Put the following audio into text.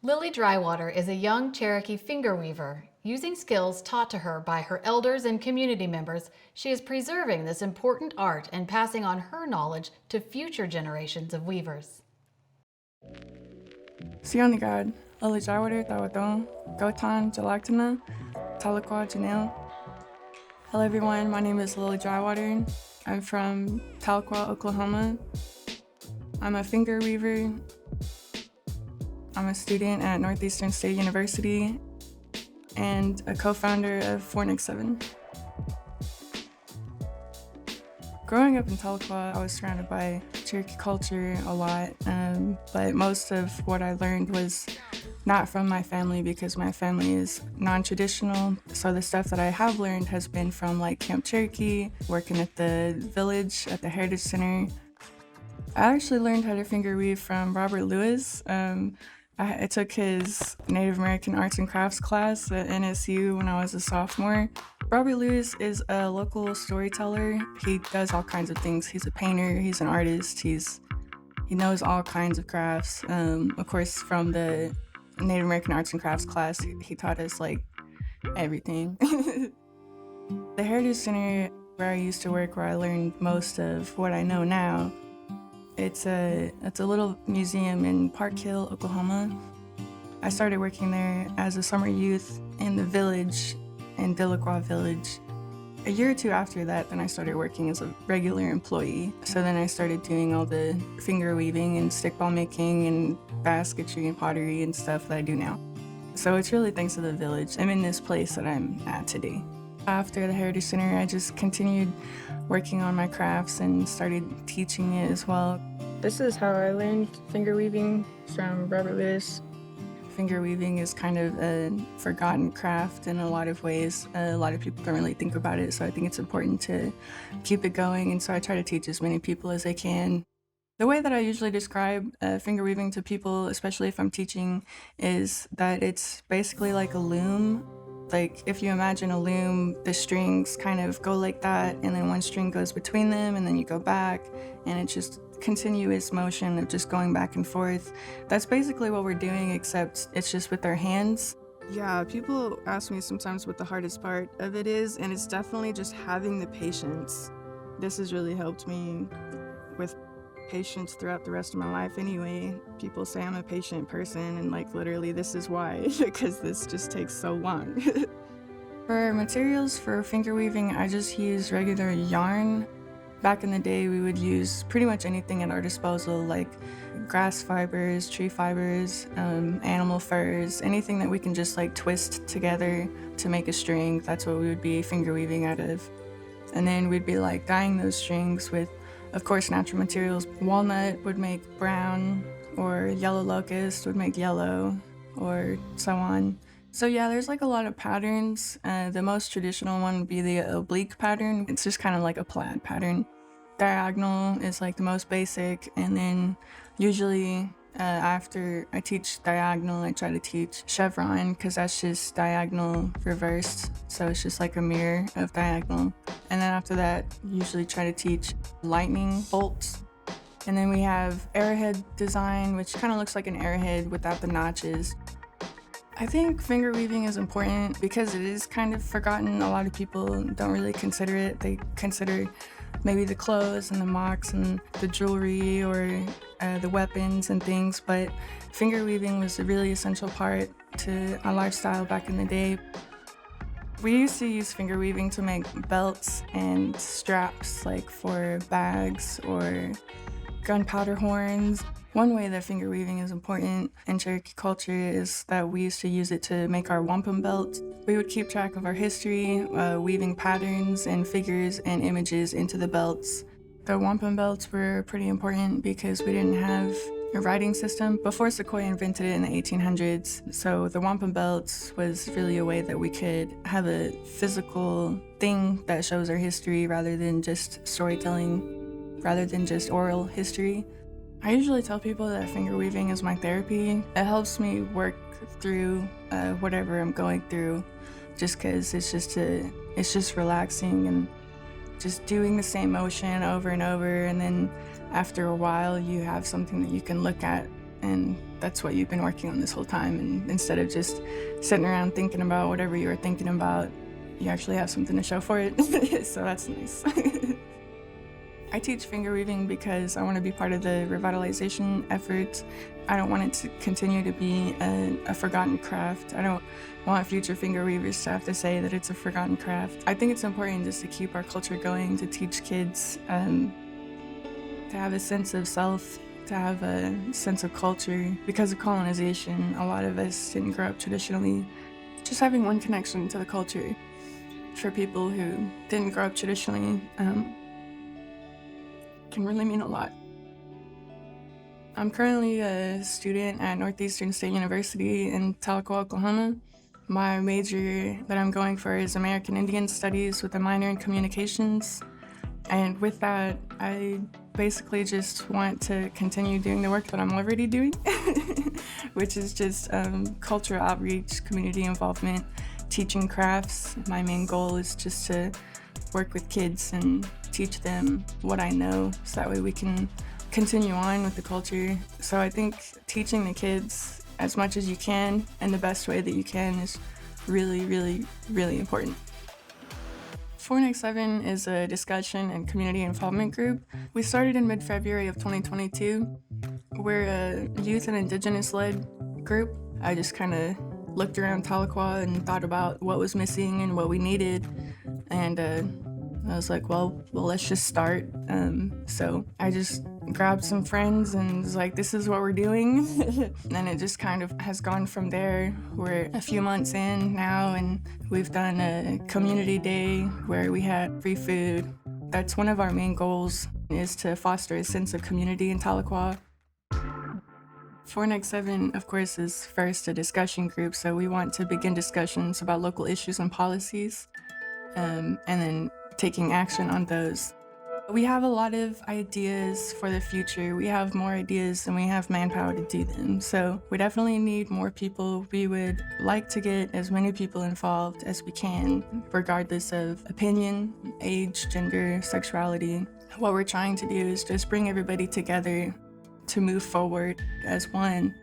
Lily Drywater is a young Cherokee fingerweaver. Using skills taught to her by her elders and community members, she is preserving this important art and passing on her knowledge to future generations of weavers. Sionigad, Lily Drywater, Tawaton, Gotan, Jalactana, Tahlequah, Janelle. Hello everyone, my name is Lily Drywater. I'm from Tahlequah, Oklahoma. I'm a finger weaver. I'm a student at Northeastern State University and a co-founder of 4Next7. Growing up in Tahlequah, I was surrounded by Cherokee culture a lot, but most of what I learned was not from my family because my family is non-traditional. So the stuff that I have learned has been from like Camp Cherokee, working at the village, at the Heritage Center. I actually learned how to finger weave from Robert Lewis. I took his Native American Arts and Crafts class at NSU when I was a sophomore. Robert Lewis is a local storyteller. He does all kinds of things. He's a painter, he's an artist, he knows all kinds of crafts. Of course, from the Native American Arts and Crafts class, he taught us like everything. The Heritage Center, where I used to work, where I learned most of what I know now, it's a little museum in Park Hill, Oklahoma. I started working there as a summer youth in the village, in Tahlequah Village. A year or two after that, then I started working as a regular employee. So then I started doing all the finger weaving and stickball making and basketry and pottery and stuff that I do now. So it's really thanks to the village. I'm in this place that I'm at today. After the Heritage Center, I just continued working on my crafts and started teaching it as well. This is how I learned finger weaving from Robert Lewis. Finger weaving is kind of a forgotten craft in a lot of ways. A lot of people don't really think about it, so I think it's important to keep it going, and so I try to teach as many people as I can. The way that I usually describe finger weaving to people, especially if I'm teaching, is that it's basically like a loom. Like if you imagine a loom, the strings kind of go like that, and then one string goes between them, and then you go back, and it's just continuous motion of just going back and forth. That's basically what we're doing, except it's just with our hands. Yeah, people ask me sometimes what the hardest part of it is, and it's definitely just having the patience. This has really helped me with patience throughout the rest of my life anyway. People say I'm a patient person, and like literally this is why, because this just takes so long. For materials for finger weaving, I just use regular yarn. Back in the day, we would use pretty much anything at our disposal, like grass fibers, tree fibers, animal furs, anything that we can just like twist together to make a string. That's what we would be finger weaving out of. And then we'd be like dyeing those strings with, of course, natural materials. Walnut would make brown, or yellow locust would make yellow, or so on. So yeah, there's like a lot of patterns. The most traditional one would be the oblique pattern. It's just kind of like a plaid pattern. Diagonal is like the most basic, and then usually after I teach diagonal, I try to teach chevron, because that's just diagonal reversed, so it's just like a mirror of diagonal. And then after that, usually try to teach lightning bolts. And then we have arrowhead design, which kind of looks like an arrowhead without the notches. I think finger weaving is important because it is kind of forgotten. A lot of people don't really consider it. They consider maybe the clothes and the mocks and the jewelry or the weapons and things, but finger weaving was a really essential part to our lifestyle back in the day. We used to use finger weaving to make belts and straps, like for bags or gunpowder horns. One way that finger weaving is important in Cherokee culture is that we used to use it to make our wampum belt. We would keep track of our history, weaving patterns and figures and images into the belts. The wampum belts were pretty important because we didn't have a writing system before Sequoia invented it in the 1800s. So the wampum belts was really a way that we could have a physical thing that shows our history rather than just storytelling, rather than just oral history. I usually tell people that finger weaving is my therapy. It helps me work through whatever I'm going through, just because it's just relaxing and just doing the same motion over and over, and then after a while you have something that you can look at and that's what you've been working on this whole time. And instead of just sitting around thinking about whatever you were thinking about, you actually have something to show for it. So that's nice. I teach fingerweaving because I want to be part of the revitalization effort. I don't want it to continue to be a forgotten craft. I don't want future finger weavers to have to say that it's a forgotten craft. I think it's important just to keep our culture going, to teach kids to have a sense of self, to have a sense of culture. Because of colonization, a lot of us didn't grow up traditionally. Just having one connection to the culture for people who didn't grow up traditionally can really mean a lot. I'm currently a student at Northeastern State University in Tahlequah, Oklahoma. My major that I'm going for is American Indian Studies with a minor in communications. And with that, I basically just want to continue doing the work that I'm already doing, which is just cultural outreach, community involvement, teaching crafts. My main goal is just to work with kids and teach them what I know, so that way we can continue on with the culture. So I think teaching the kids as much as you can and the best way that you can is really, really, really important. 4Next7 is a discussion and community involvement group. We started in mid-February of 2022. We're a youth and indigenous-led group. I just kind of looked around Tahlequah and thought about what was missing and what we needed, and I was like, well, let's just start. So I just grabbed some friends and was like, this is what we're doing. And it just kind of has gone from there. We're a few months in now, and we've done a community day where we had free food. That's one of our main goals, is to foster a sense of community in Tahlequah. 4Next7, of course, is first a discussion group, so we want to begin discussions about local issues and policies, and then taking action on those. We have a lot of ideas for the future. We have more ideas than we have manpower to do them. So we definitely need more people. We would like to get as many people involved as we can, regardless of opinion, age, gender, sexuality. What we're trying to do is just bring everybody together to move forward as one.